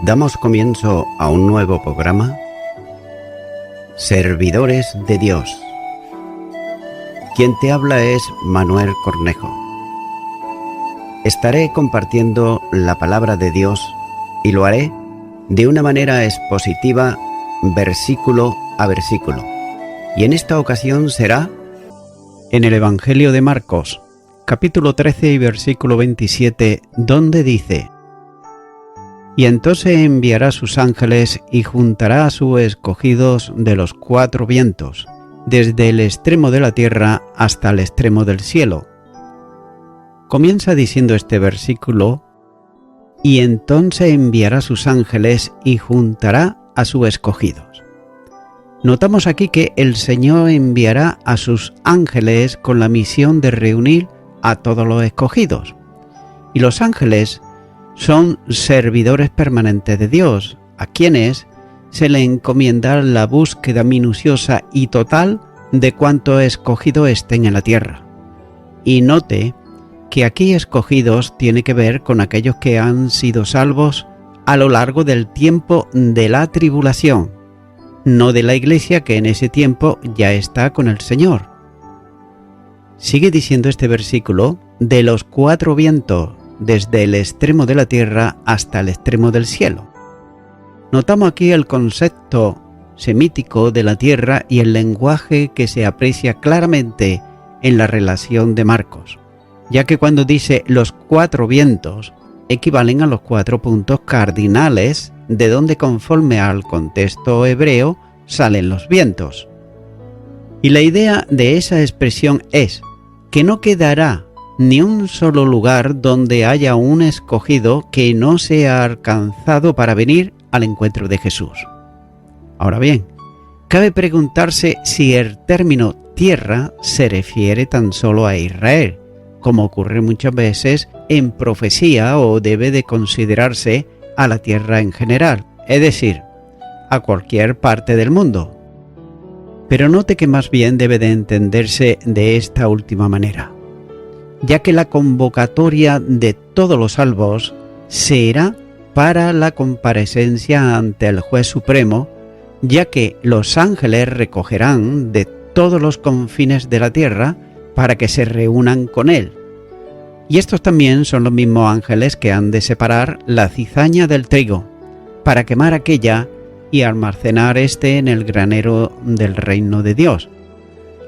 Damos comienzo a un nuevo programa, Servidores de Dios. Quien te habla es Manuel Cornejo. Estaré compartiendo la palabra de Dios y lo haré de una manera expositiva, versículo a versículo. Y en esta ocasión será en el Evangelio de Marcos, capítulo 13 y versículo 27, donde dice: Y entonces enviará sus ángeles y juntará a sus escogidos de los cuatro vientos, desde el extremo de la tierra hasta el extremo del cielo. Comienza diciendo este versículo: y entonces enviará sus ángeles y juntará a sus escogidos. Notamos aquí que el Señor enviará a sus ángeles con la misión de reunir a todos los escogidos. Y los ángeles son servidores permanentes de Dios, a quienes se le encomienda la búsqueda minuciosa y total de cuantos escogidos estén en la tierra. Y note que aquí escogidos tiene que ver con aquellos que han sido salvos a lo largo del tiempo de la tribulación, no de la iglesia que en ese tiempo ya está con el Señor. Sigue diciendo este versículo: de los cuatro vientos, desde el extremo de la tierra hasta el extremo del cielo. Notamos aquí el concepto semítico de la tierra y el lenguaje que se aprecia claramente en la relación de Marcos, ya que cuando dice los cuatro vientos, equivalen a los 4 puntos cardinales de donde, conforme al contexto hebreo, salen los vientos. Y la idea de esa expresión es que no quedará ni un solo lugar donde haya un escogido que no sea alcanzado para venir al encuentro de Jesús. Ahora bien, cabe preguntarse si el término tierra se refiere tan solo a Israel, como ocurre muchas veces en profecía, o debe de considerarse a la tierra en general, es decir, a cualquier parte del mundo. Pero note que más bien debe de entenderse de esta última manera, ya que la convocatoria de todos los salvos será para la comparecencia ante el Juez Supremo, ya que los ángeles recogerán de todos los confines de la tierra para que se reúnan con él. Y estos también son los mismos ángeles que han de separar la cizaña del trigo, para quemar aquella y almacenar este en el granero del reino de Dios.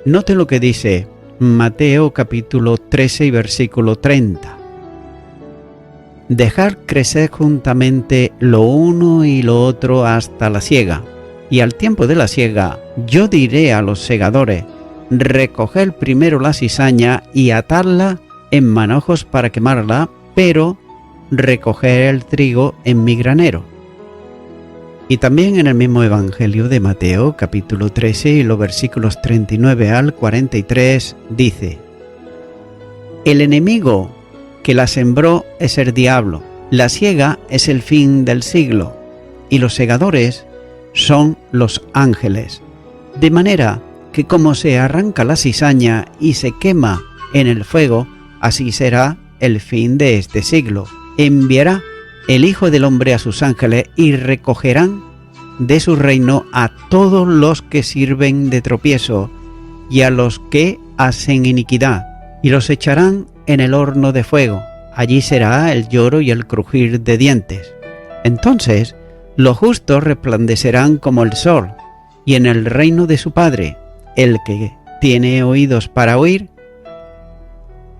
Note lo que dice Mateo capítulo 13 y versículo 30. Dejar crecer juntamente lo uno y lo otro hasta la siega, y al tiempo de la siega yo diré a los segadores: recoger primero la cizaña y atarla en manojos para quemarla, pero recoger el trigo en mi granero. Y también en el mismo Evangelio de Mateo, capítulo 13, y los versículos 39 al 43, dice: el enemigo que la sembró es el diablo, la siega es el fin del siglo, y los segadores son los ángeles. De manera que como se arranca la cizaña y se quema en el fuego, así será el fin de este siglo. Enviará el Hijo del Hombre a sus ángeles y recogerán de su reino a todos los que sirven de tropiezo y a los que hacen iniquidad, y los echarán en el horno de fuego. Allí será el lloro y el crujir de dientes. Entonces los justos resplandecerán como el sol, y en el reino de su Padre. El que tiene oídos para oír.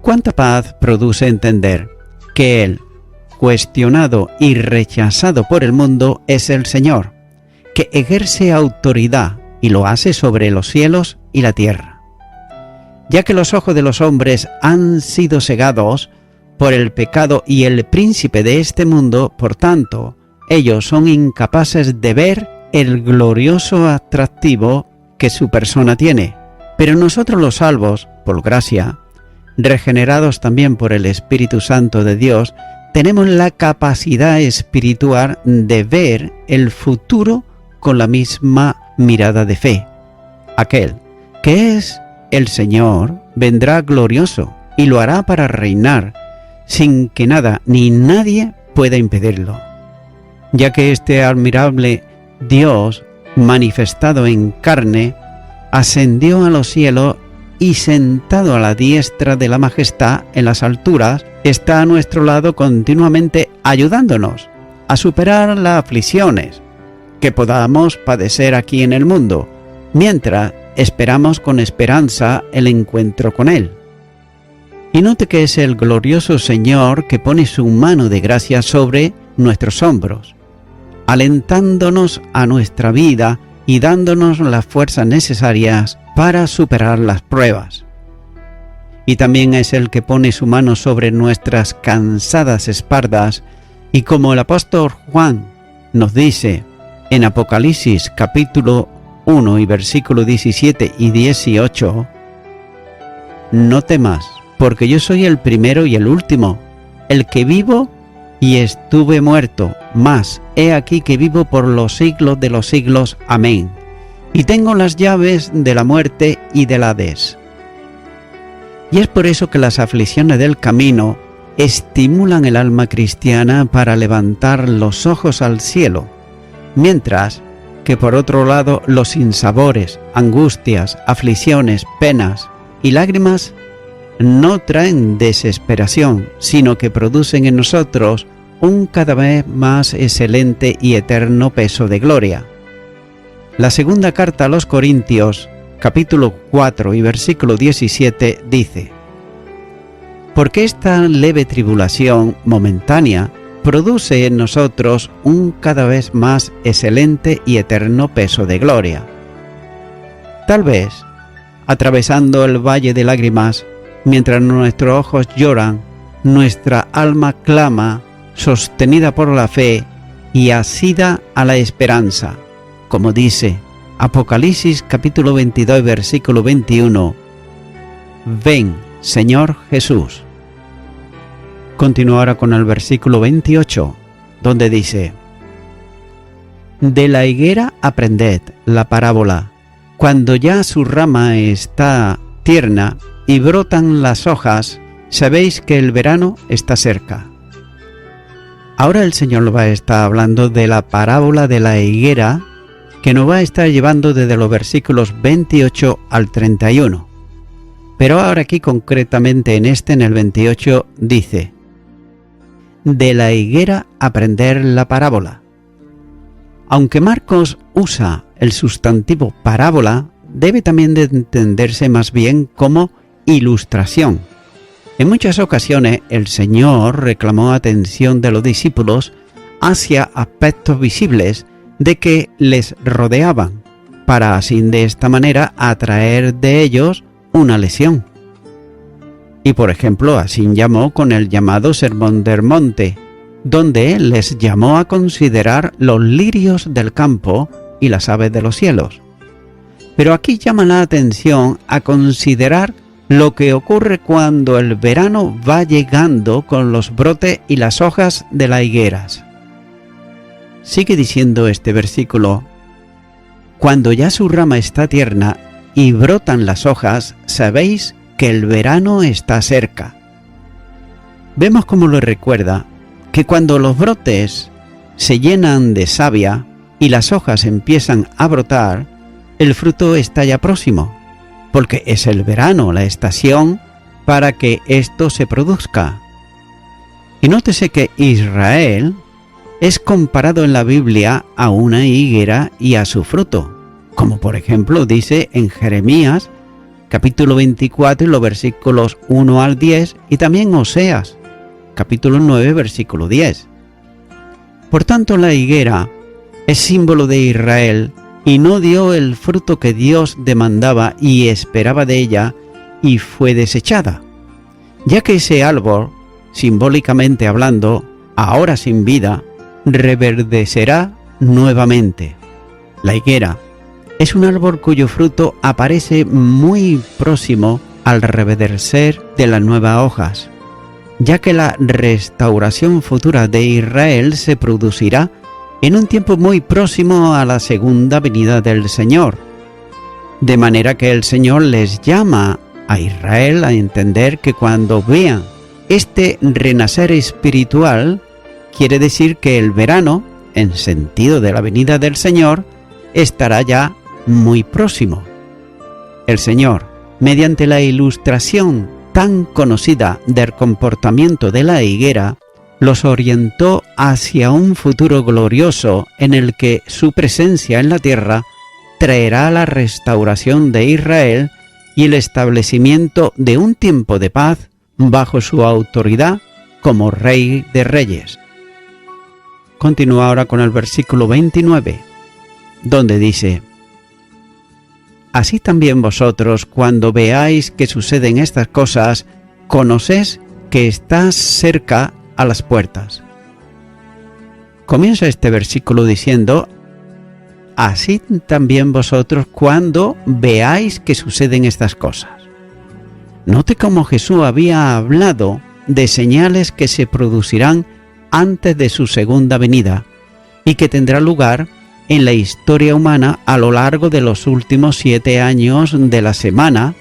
¿Cuánta paz produce entender que el cuestionado y rechazado por el mundo es el Señor, que ejerce autoridad y lo hace sobre los cielos y la tierra? Ya que los ojos de los hombres han sido cegados por el pecado y el príncipe de este mundo, por tanto, ellos son incapaces de ver el glorioso atractivo que su persona tiene. Pero nosotros los salvos, por gracia, regenerados también por el Espíritu Santo de Dios, tenemos la capacidad espiritual de ver el futuro con la misma mirada de fe. Aquel que es el Señor vendrá glorioso y lo hará para reinar, sin que nada ni nadie pueda impedirlo. ya que este admirable Dios, manifestado en carne, ascendió a los cielos y sentado a la diestra de la majestad en las alturas, está a nuestro lado continuamente ayudándonos a superar las aflicciones que podamos padecer aquí en el mundo, mientras esperamos con esperanza el encuentro con Él. Y note que es el glorioso Señor que pone su mano de gracia sobre nuestros hombros, alentándonos a nuestra vida y dándonos las fuerzas necesarias para superar las pruebas. Y también es el que pone su mano sobre nuestras cansadas espaldas, y como el apóstol Juan nos dice en Apocalipsis capítulo 1 y versículo 17 y 18, no temas, porque yo soy el primero y el último, el que vivo y estuve muerto, mas he aquí que vivo por los siglos de los siglos. Amén. Y tengo las llaves de la muerte y del Hades. Y es por eso que las aflicciones del camino estimulan el alma cristiana para levantar los ojos al cielo, mientras que por otro lado los sinsabores, angustias, aflicciones, penas y lágrimas no traen desesperación, sino que producen en nosotros un cada vez más excelente y eterno peso de gloria. La segunda carta a los Corintios, capítulo 4 y versículo 17, dice: porque esta leve tribulación momentánea produce en nosotros un cada vez más excelente y eterno peso de gloria. Tal vez, atravesando el valle de lágrimas, mientras nuestros ojos lloran, nuestra alma clama, sostenida por la fe y asida a la esperanza, como dice Apocalipsis capítulo 22 versículo 21, ven, Señor Jesús. Continúa ahora con el versículo 28, donde dice: de la higuera aprended la parábola, cuando ya su rama está tierna y brotan las hojas, sabéis que el verano está cerca. Ahora el Señor nos va a estar hablando de la parábola de la higuera, que nos va a estar llevando desde los versículos 28 al 31. Pero ahora aquí concretamente en el 28, dice: de la higuera aprender la parábola. Aunque Marcos usa el sustantivo parábola, debe también de entenderse más bien como ilustración. En muchas ocasiones el Señor reclamó atención de los discípulos hacia aspectos visibles de que les rodeaban, para así de esta manera atraer de ellos una lección. Y por ejemplo, así llamó con el llamado Sermón del Monte, donde les llamó a considerar los lirios del campo y las aves de los cielos. Pero aquí llama la atención a considerar lo que ocurre cuando el verano va llegando con los brotes y las hojas de las higueras. Sigue diciendo este versículo: cuando ya su rama está tierna y brotan las hojas, sabéis que el verano está cerca. Vemos cómo lo recuerda, que cuando los brotes se llenan de savia y las hojas empiezan a brotar, el fruto está ya próximo, porque es el verano la estación para que esto se produzca. Y nótese que Israel es comparado en la Biblia a una higuera y a su fruto, como por ejemplo dice en Jeremías capítulo 24 y los versículos 1 al 10, y también Oseas capítulo 9 versículo 10. Por tanto, la higuera es símbolo de Israel y no dio el fruto que Dios demandaba y esperaba de ella, y fue desechada, ya que ese árbol, simbólicamente hablando, ahora sin vida, reverdecerá nuevamente. La higuera es un árbol cuyo fruto aparece muy próximo al reverdecer de las nuevas hojas, ya que la restauración futura de Israel se producirá en un tiempo muy próximo a la segunda venida del Señor, de manera que el Señor les llama a Israel a entender que cuando vean este renacer espiritual, quiere decir que el verano en sentido de la venida del Señor, estará ya muy próximo. El Señor, mediante la ilustración tan conocida del comportamiento de la higuera, los orientó hacia un futuro glorioso en el que su presencia en la tierra traerá la restauración de Israel y el establecimiento de un tiempo de paz bajo su autoridad como Rey de Reyes. Continúa ahora con el versículo 29, donde dice: Así también vosotros, cuando veáis que suceden estas cosas, conoced que estás cerca a las puertas. Comienza este versículo diciendo: Así también vosotros, cuando veáis que suceden estas cosas. Note cómo Jesús había hablado de señales que se producirán antes de su segunda venida y que tendrá lugar en la historia humana a lo largo de los últimos 7 años de la semana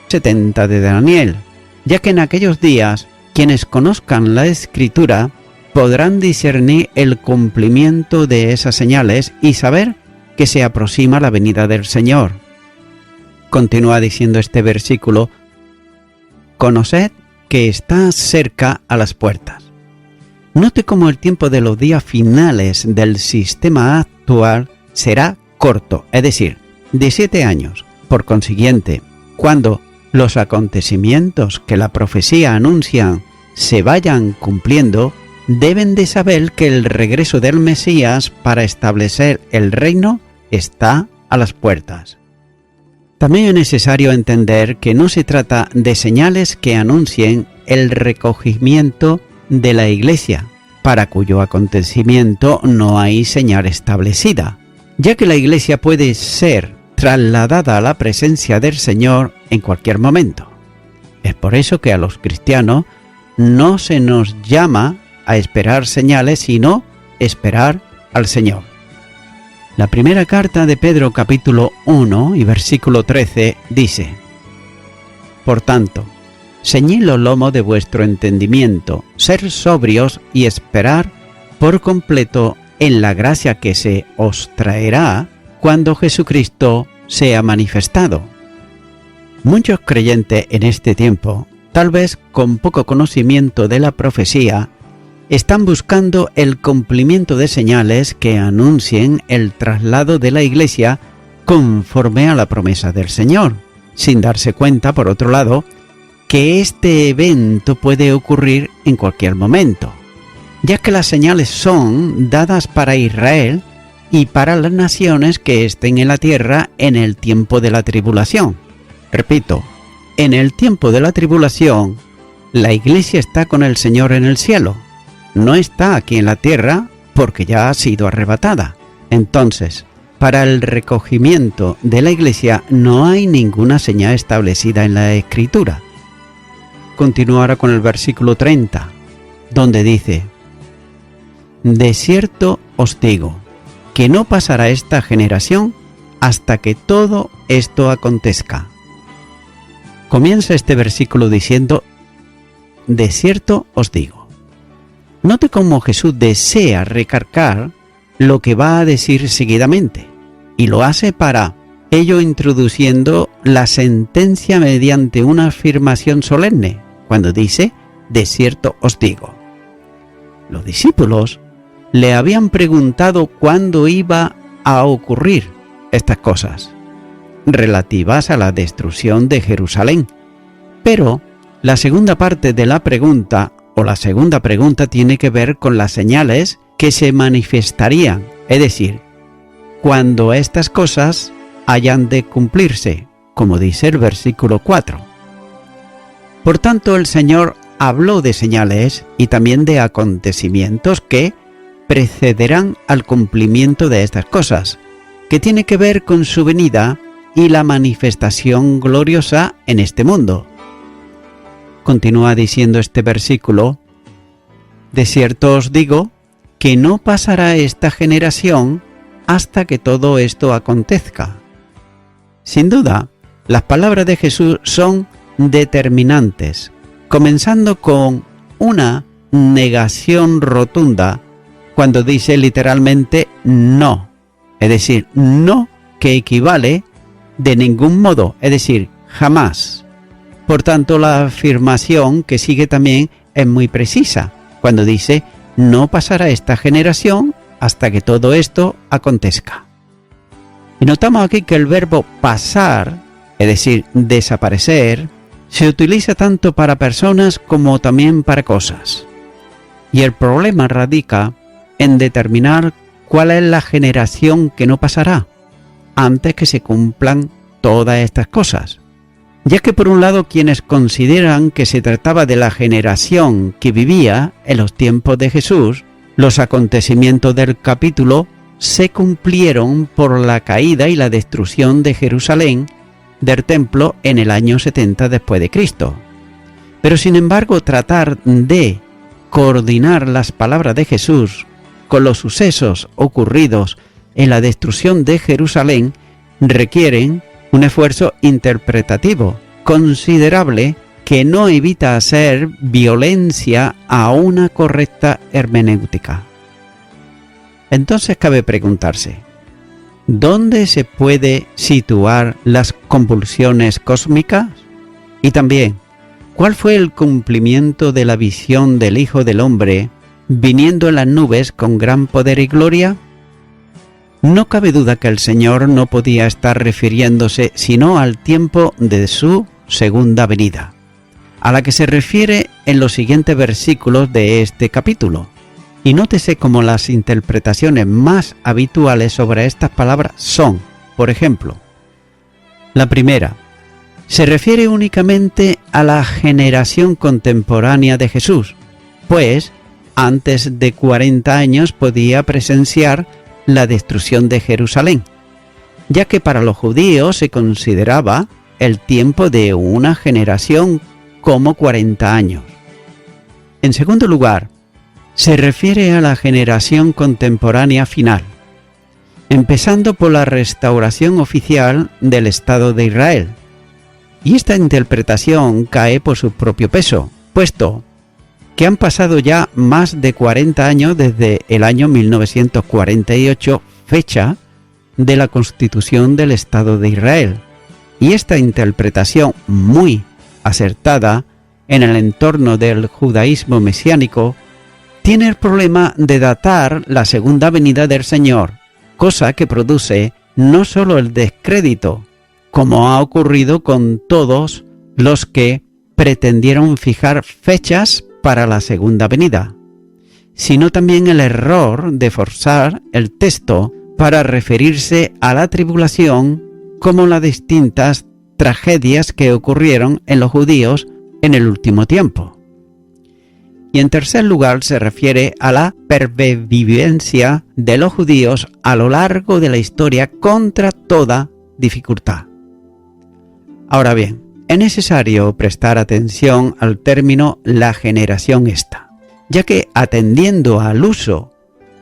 70 de Daniel, ya que en aquellos días quienes conozcan la Escritura podrán discernir el cumplimiento de esas señales y saber que se aproxima la venida del Señor. Continúa diciendo este versículo: Conoced que está cerca a las puertas. Note cómo el tiempo de los días finales del sistema actual será corto, es decir, de 7 años. Por consiguiente, cuando los acontecimientos que la profecía anuncian se vayan cumpliendo, deben de saber que el regreso del Mesías para establecer el reino está a las puertas. También es necesario entender que no se trata de señales que anuncien el recogimiento de la Iglesia, para cuyo acontecimiento no hay señal establecida, ya que la Iglesia puede ser trasladada a la presencia del Señor en cualquier momento. Es por eso que a los cristianos no se nos llama a esperar señales, sino esperar al Señor. La primera carta de Pedro, capítulo 1 y versículo 13, dice: Por tanto, ceñid los lomos de vuestro entendimiento, ser sobrios y esperar por completo en la gracia que se os traerá cuando Jesucristo sea manifestado. Muchos creyentes en este tiempo, tal vez con poco conocimiento de la profecía, están buscando el cumplimiento de señales que anuncien el traslado de la Iglesia conforme a la promesa del Señor, sin darse cuenta, por otro lado, que este evento puede ocurrir en cualquier momento, ya que las señales son dadas para Israel y para las naciones que estén en la tierra en el tiempo de la tribulación. Repito, en el tiempo de la tribulación, la Iglesia está con el Señor en el cielo. No está aquí en la tierra porque ya ha sido arrebatada. Entonces, para el recogimiento de la Iglesia no hay ninguna señal establecida en la Escritura. Continuará con el versículo 30, donde dice: De cierto os digo, que no pasará esta generación hasta que todo esto acontezca. Comienza este versículo diciendo: De cierto os digo. Note cómo Jesús desea recalcar lo que va a decir seguidamente, y lo hace para ello introduciendo la sentencia mediante una afirmación solemne, cuando dice: de cierto os digo. Los discípulos le habían preguntado cuándo iba a ocurrir estas cosas, relativas a la destrucción de Jerusalén, pero la segunda parte de la pregunta, o la segunda pregunta, tiene que ver con las señales que se manifestarían, es decir, cuando estas cosas hayan de cumplirse, como dice el versículo 4. Por tanto, el Señor habló de señales y también de acontecimientos que precederán al cumplimiento de estas cosas, que tiene que ver con su venida y la manifestación gloriosa en este mundo. Continúa diciendo este versículo: De cierto os digo que no pasará esta generación hasta que todo esto acontezca. Sin duda, las palabras de Jesús son determinantes, comenzando con una negación rotunda cuando dice literalmente no, es decir, no que equivale de ningún modo, es decir, jamás. Por tanto, la afirmación que sigue también es muy precisa, cuando dice no pasará esta generación hasta que todo esto acontezca. Y notamos aquí que el verbo pasar, es decir, desaparecer, se utiliza tanto para personas como también para cosas. Y el problema radica en determinar cuál es la generación que no pasará antes que se cumplan todas estas cosas. Ya que por un lado quienes consideran que se trataba de la generación que vivía en los tiempos de Jesús, los acontecimientos del capítulo se cumplieron por la caída y la destrucción de Jerusalén del templo en el año 70 después de Cristo. Pero sin embargo, tratar de coordinar las palabras de Jesús con los sucesos ocurridos en la destrucción de Jerusalén requieren un esfuerzo interpretativo considerable que no evita hacer violencia a una correcta hermenéutica. Entonces cabe preguntarse, ¿dónde se puede situar las convulsiones cósmicas? Y también, ¿cuál fue el cumplimiento de la visión del Hijo del Hombre viniendo en las nubes con gran poder y gloria? No cabe duda que el Señor no podía estar refiriéndose sino al tiempo de su segunda venida, a la que se refiere en los siguientes versículos de este capítulo. Y nótese cómo las interpretaciones más habituales sobre estas palabras son, por ejemplo, la primera, se refiere únicamente a la generación contemporánea de Jesús, pues antes de 40 años podía presenciar la destrucción de Jerusalén, ya que para los judíos se consideraba el tiempo de una generación como 40 años. En segundo lugar, se refiere a la generación contemporánea final, empezando por la restauración oficial del Estado de Israel. Y esta interpretación cae por su propio peso, puesto que han pasado ya más de 40 años desde el año 1948, fecha de la Constitución del Estado de Israel. Y esta interpretación muy acertada en el entorno del judaísmo mesiánico tiene el problema de datar la segunda venida del Señor, cosa que produce no solo el descrédito, como ha ocurrido con todos los que pretendieron fijar fechas para la segunda venida, sino también el error de forzar el texto para referirse a la tribulación como las distintas tragedias que ocurrieron en los judíos en el último tiempo. Y en tercer lugar se refiere a la pervivencia de los judíos a lo largo de la historia contra toda dificultad. Ahora bien, es necesario prestar atención al término la generación esta, ya que atendiendo al uso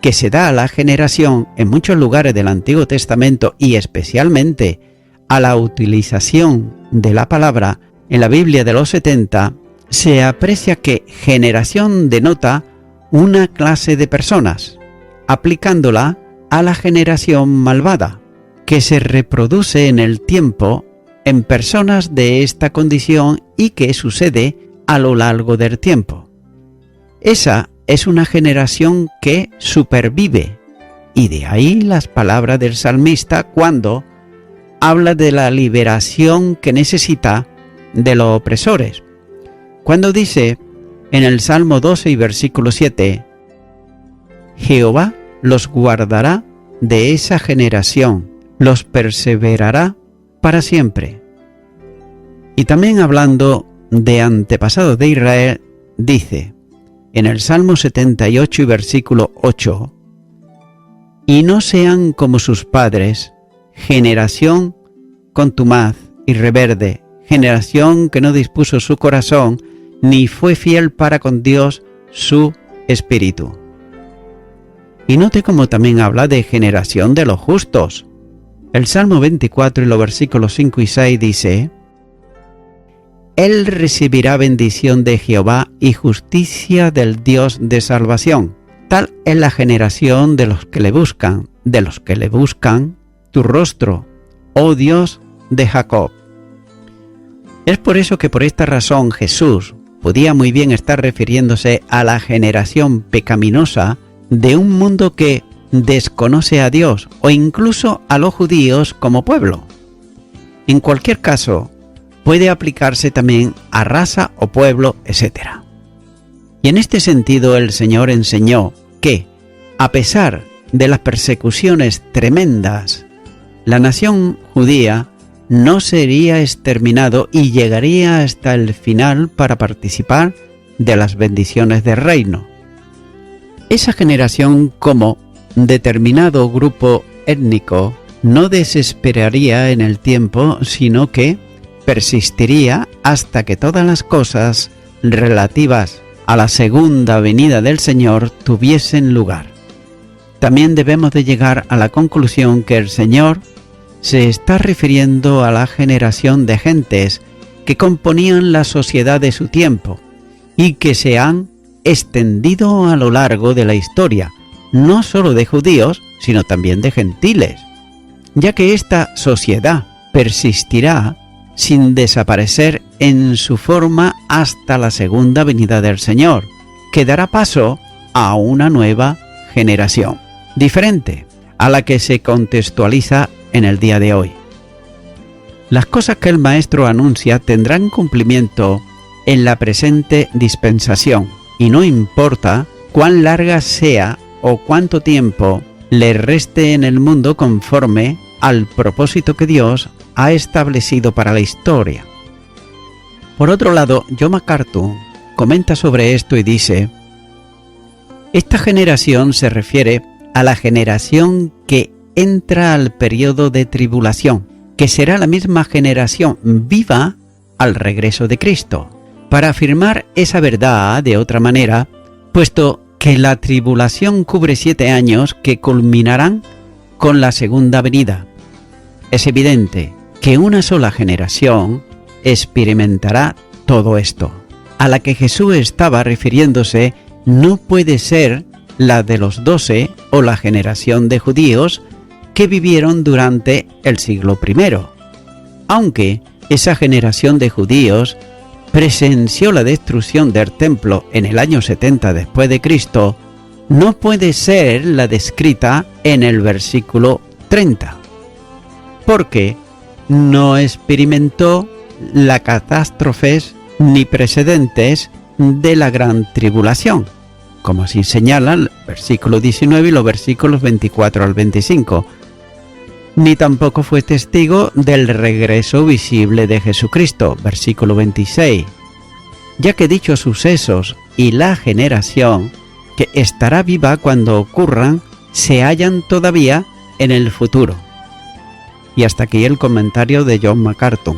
que se da a la generación en muchos lugares del Antiguo Testamento y especialmente a la utilización de la palabra en la Biblia de los 70, se aprecia que generación denota una clase de personas, aplicándola a la generación malvada, que se reproduce en el tiempo en personas de esta condición y que sucede a lo largo del tiempo. Esa es una generación que supervive, y de ahí las palabras del salmista cuando habla de la liberación que necesita de los opresores. Cuando dice en el Salmo 12 y versículo 7, Jehová los guardará de esa generación, los perseverará para siempre. Y también hablando de antepasados de Israel, dice en el Salmo 78 y versículo 8, y no sean como sus padres, generación contumaz y rebelde, generación que no dispuso su corazón, ni fue fiel para con Dios su espíritu. Y note cómo también habla de generación de los justos. El Salmo 24 y los versículos 5 y 6 dice, Él recibirá bendición de Jehová y justicia del Dios de salvación. Tal es la generación de los que le buscan tu rostro, oh Dios de Jacob. Es por eso que por esta razón Jesús podía muy bien estar refiriéndose a la generación pecaminosa de un mundo que desconoce a Dios o incluso a los judíos como pueblo. En cualquier caso, puede aplicarse también a raza o pueblo, etc. Y en este sentido el Señor enseñó que, a pesar de las persecuciones tremendas, la nación judía no sería exterminado y llegaría hasta el final para participar de las bendiciones del reino. Esa generación, como determinado grupo étnico, no desesperaría en el tiempo, sino que persistiría hasta que todas las cosas relativas a la segunda venida del Señor tuviesen lugar. También debemos de llegar a la conclusión que el Señor se está refiriendo a la generación de gentes que componían la sociedad de su tiempo y que se han extendido a lo largo de la historia, no solo de judíos, sino también de gentiles, ya que esta sociedad persistirá sin desaparecer en su forma hasta la segunda venida del Señor, que dará paso a una nueva generación, diferente a la que se contextualiza en el día de hoy. Las cosas que el Maestro anuncia tendrán cumplimiento en la presente dispensación, y no importa cuán larga sea o cuánto tiempo le reste en el mundo conforme al propósito que Dios ha establecido para la historia. Por otro lado, John MacArthur comenta sobre esto y dice: esta generación se refiere a la generación que entra al periodo de tribulación, que será la misma generación viva al regreso de Cristo. Para afirmar esa verdad de otra manera, puesto que la tribulación cubre 7 años que culminarán con la segunda venida, es evidente que una sola generación experimentará todo esto. A la que Jesús estaba refiriéndose no puede ser la de los 12 o la generación de judíos que vivieron durante el siglo I, aunque esa generación de judíos presenció la destrucción del templo en el año 70 después de Cristo, no puede ser la descrita en el versículo 30, porque no experimentó las catástrofes ni precedentes de la gran tribulación, como así señala el versículo 19 y los versículos 24 al 25, ni tampoco fue testigo del regreso visible de Jesucristo, versículo 26, ya que dichos sucesos y la generación que estará viva cuando ocurran se hallan todavía en el futuro. Y hasta aquí el comentario de John MacArthur.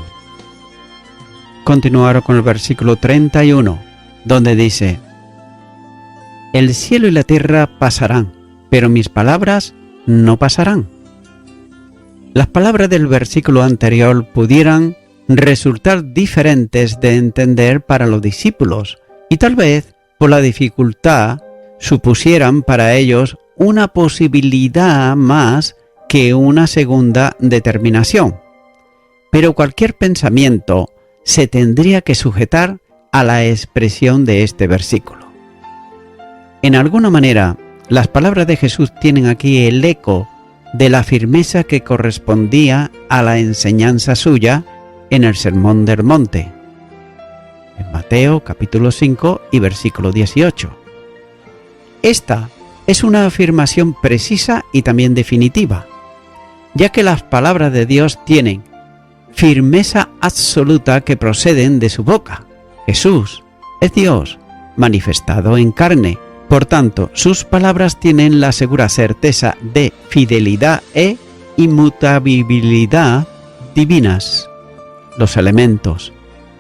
Continuar con el versículo 31, donde dice: el cielo y la tierra pasarán, pero mis palabras no pasarán. Las palabras del versículo anterior pudieran resultar diferentes de entender para los discípulos y tal vez por la dificultad supusieran para ellos una posibilidad más que una segunda determinación. Pero cualquier pensamiento se tendría que sujetar a la expresión de este versículo. En alguna manera, las palabras de Jesús tienen aquí el eco de la firmeza que correspondía a la enseñanza suya en el Sermón del Monte, en Mateo capítulo 5 y versículo 18. Esta es una afirmación precisa y también definitiva, ya que las palabras de Dios tienen firmeza absoluta que proceden de su boca. Jesús es Dios manifestado en carne. Por tanto, sus palabras tienen la segura certeza de fidelidad e inmutabilidad divinas. Los elementos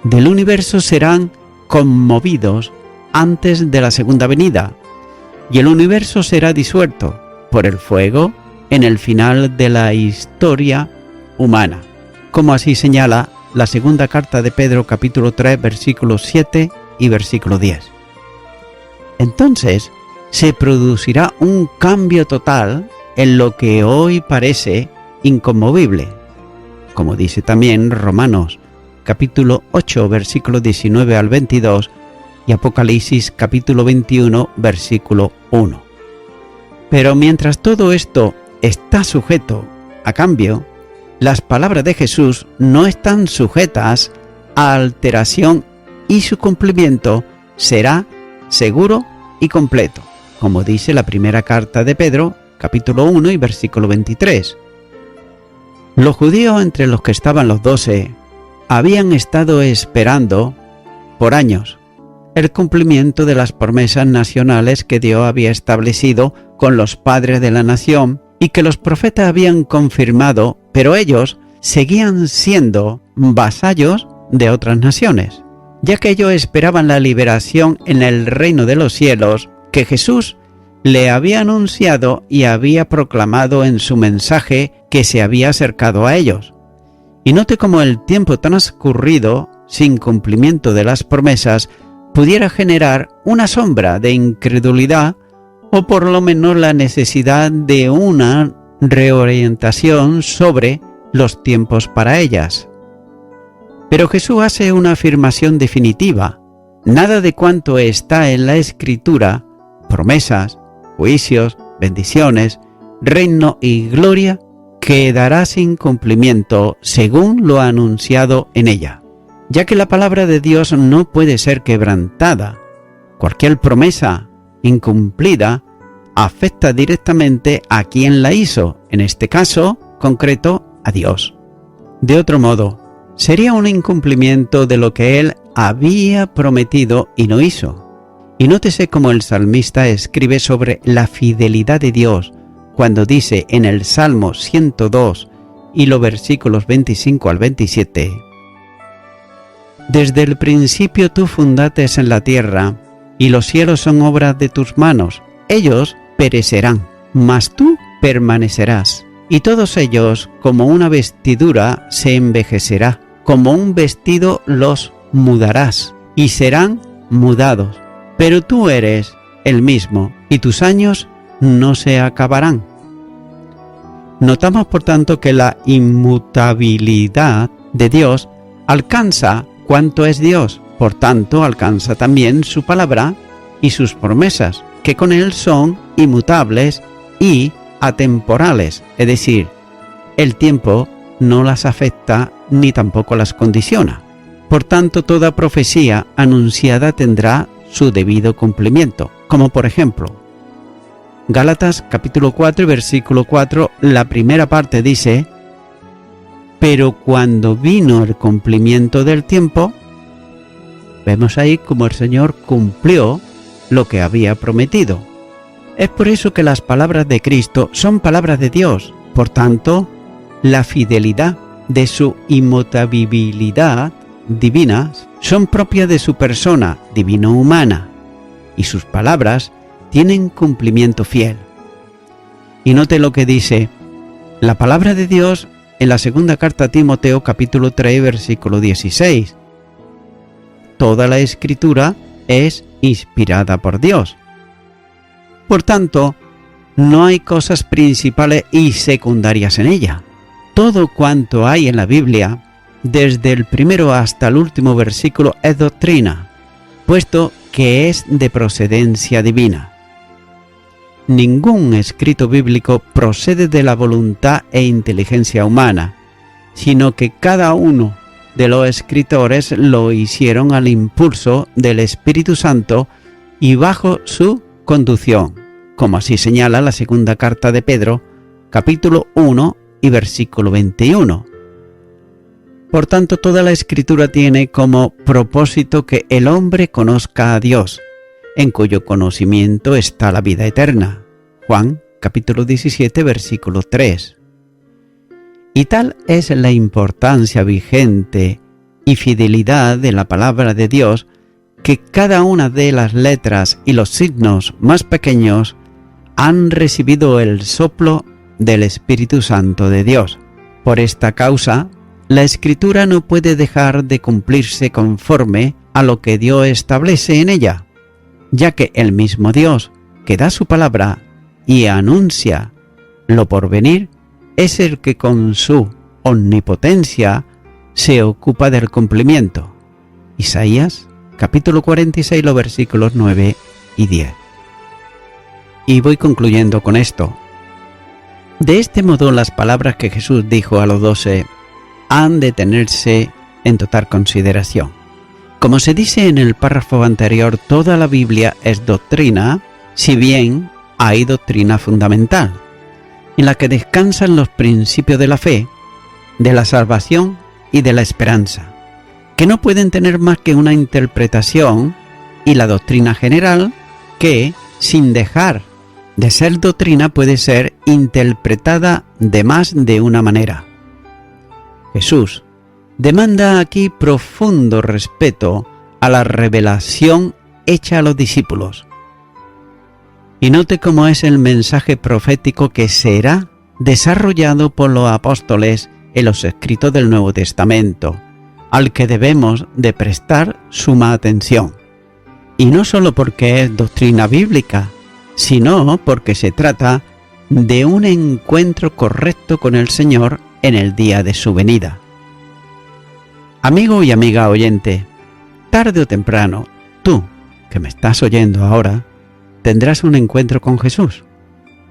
del universo serán conmovidos antes de la segunda venida, y el universo será disuelto por el fuego en el final de la historia humana, como así señala la segunda carta de Pedro capítulo 3 versículos 7 y versículo 10. Entonces, se producirá un cambio total en lo que hoy parece inconmovible. Como dice también Romanos capítulo 8, versículo 19 al 22 y Apocalipsis capítulo 21, versículo 1. Pero mientras todo esto está sujeto a cambio, las palabras de Jesús no están sujetas a alteración y su cumplimiento será seguro y completo, como dice la primera carta de Pedro, capítulo 1 y versículo 23. Los judíos, entre los que estaban los 12, habían estado esperando por años el cumplimiento de las promesas nacionales que Dios había establecido con los padres de la nación y que los profetas habían confirmado, pero ellos seguían siendo vasallos de otras naciones, ya que ellos esperaban la liberación en el reino de los cielos que Jesús le había anunciado y había proclamado en su mensaje que se había acercado a ellos. Y note cómo el tiempo transcurrido sin cumplimiento de las promesas pudiera generar una sombra de incredulidad o por lo menos la necesidad de una reorientación sobre los tiempos para ellas. Pero Jesús hace una afirmación definitiva: nada de cuanto está en la Escritura, promesas, juicios, bendiciones, reino y gloria, quedará sin cumplimiento según lo anunciado en ella, ya que la palabra de Dios no puede ser quebrantada. Cualquier promesa incumplida afecta directamente a quien la hizo, en este caso concreto a Dios. De otro modo, sería un incumplimiento de lo que Él había prometido y no hizo. Y nótese cómo el salmista escribe sobre la fidelidad de Dios cuando dice en el Salmo 102 y los versículos 25 al 27: Desde el principio tú fundaste en la tierra, y los cielos son obras de tus manos. Ellos perecerán, mas tú permanecerás, y todos ellos como una vestidura se envejecerá, como un vestido los mudarás, y serán mudados. Pero tú eres el mismo, y tus años no se acabarán. Notamos por tanto que la inmutabilidad de Dios alcanza cuanto es Dios, por tanto alcanza también su palabra y sus promesas, que con Él son inmutables y atemporales, es decir, el tiempo no las afecta ni tampoco las condiciona. Por tanto, toda profecía anunciada tendrá su debido cumplimiento, como por ejemplo, Gálatas capítulo 4 y versículo 4, la primera parte dice: pero cuando vino el cumplimiento del tiempo, vemos ahí como el Señor cumplió lo que había prometido. Es por eso que las palabras de Cristo son palabras de Dios. Por tanto, la fidelidad de su inmutabilidad divina son propias de su persona divino-humana, y sus palabras tienen cumplimiento fiel. Y note lo que dice la palabra de Dios en la segunda carta a Timoteo capítulo 3 versículo 16. Toda la Escritura es inspirada por Dios. Por tanto, no hay cosas principales y secundarias en ella. Todo cuanto hay en la Biblia, desde el primero hasta el último versículo, es doctrina, puesto que es de procedencia divina. Ningún escrito bíblico procede de la voluntad e inteligencia humana, sino que cada uno de los escritores lo hicieron al impulso del Espíritu Santo y bajo su conducción, como así señala la segunda carta de Pedro, capítulo 1 y versículo 21. Por tanto, toda la Escritura tiene como propósito que el hombre conozca a Dios, en cuyo conocimiento está la vida eterna. Juan capítulo 17 versículo 3. Y tal es la importancia vigente y fidelidad de la palabra de Dios, que cada una de las letras y los signos más pequeños han recibido el soplo del Espíritu Santo de Dios. Por esta causa, la Escritura no puede dejar de cumplirse conforme a lo que Dios establece en ella, ya que el mismo Dios que da su palabra y anuncia lo por venir, es el que con su omnipotencia se ocupa del cumplimiento. Isaías, capítulo 46, los versículos 9 y 10. Y voy concluyendo con esto. De este modo, las palabras que Jesús dijo a los 12 han de tenerse en total consideración. Como se dice en el párrafo anterior, toda la Biblia es doctrina, si bien hay doctrina fundamental, en la que descansan los principios de la fe, de la salvación y de la esperanza, que no pueden tener más que una interpretación, y la doctrina general, que, sin dejar de ser doctrina, puede ser interpretada de más de una manera. Jesús demanda aquí profundo respeto a la revelación hecha a los discípulos. Y note cómo es el mensaje profético que será desarrollado por los apóstoles en los escritos del Nuevo Testamento, al que debemos de prestar suma atención. Y no solo porque es doctrina bíblica, sino porque se trata de un encuentro correcto con el Señor en el día de su venida. Amigo y amiga oyente, tarde o temprano, tú, que me estás oyendo ahora, tendrás un encuentro con Jesús.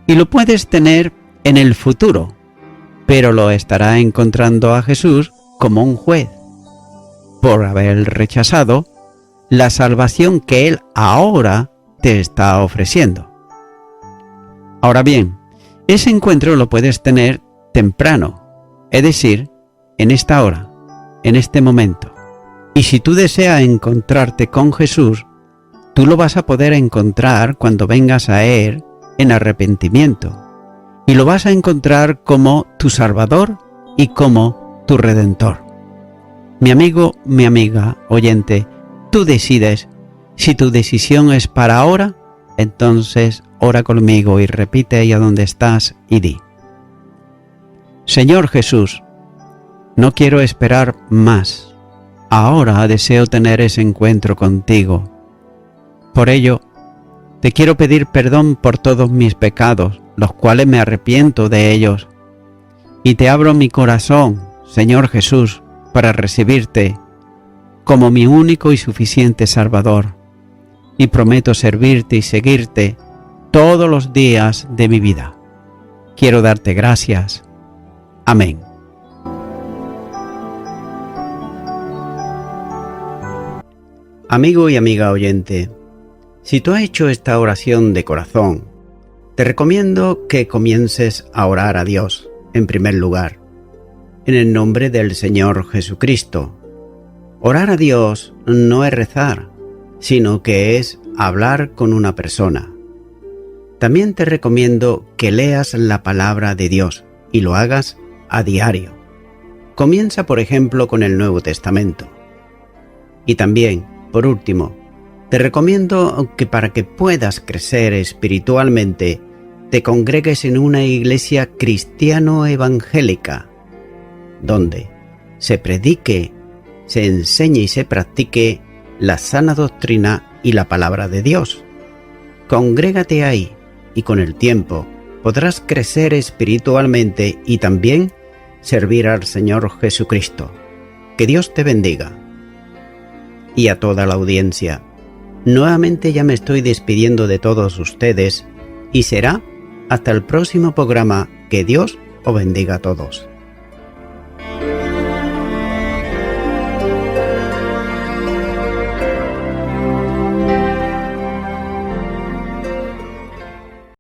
Y lo puedes tener en el futuro, pero lo estarás encontrando a Jesús como un juez, por haber rechazado la salvación que Él ahora te está ofreciendo. Ahora bien, ese encuentro lo puedes tener temprano, es decir, en esta hora, en este momento. Y si tú deseas encontrarte con Jesús, tú lo vas a poder encontrar cuando vengas a Él en arrepentimiento. Y lo vas a encontrar como tu Salvador y como tu Redentor. Mi amigo, mi amiga, oyente, tú decides. Si tu decisión es para ahora, entonces ora conmigo y repite ahí a donde estás y di: Señor Jesús, no quiero esperar más. Ahora deseo tener ese encuentro contigo. Por ello, te quiero pedir perdón por todos mis pecados, los cuales me arrepiento de ellos. Y te abro mi corazón, Señor Jesús, para recibirte como mi único y suficiente Salvador. Y prometo servirte y seguirte todos los días de mi vida. Quiero darte gracias. Amén. Amigo y amiga oyente, si tú has hecho esta oración de corazón, te recomiendo que comiences a orar a Dios, en primer lugar, en el nombre del Señor Jesucristo. Orar a Dios no es rezar, sino que es hablar con una persona. También te recomiendo que leas la palabra de Dios y lo hagas a diario. Comienza, por ejemplo, con el Nuevo Testamento. Y también, por último, te recomiendo que para que puedas crecer espiritualmente, te congregues en una iglesia cristiano-evangélica, donde se predique, se enseñe y se practique la sana doctrina y la palabra de Dios. Congrégate ahí y con el tiempo podrás crecer espiritualmente y también servir al Señor Jesucristo. Que Dios te bendiga. Y a toda la audiencia, nuevamente ya me estoy despidiendo de todos ustedes y será hasta el próximo programa. Que Dios os bendiga a todos.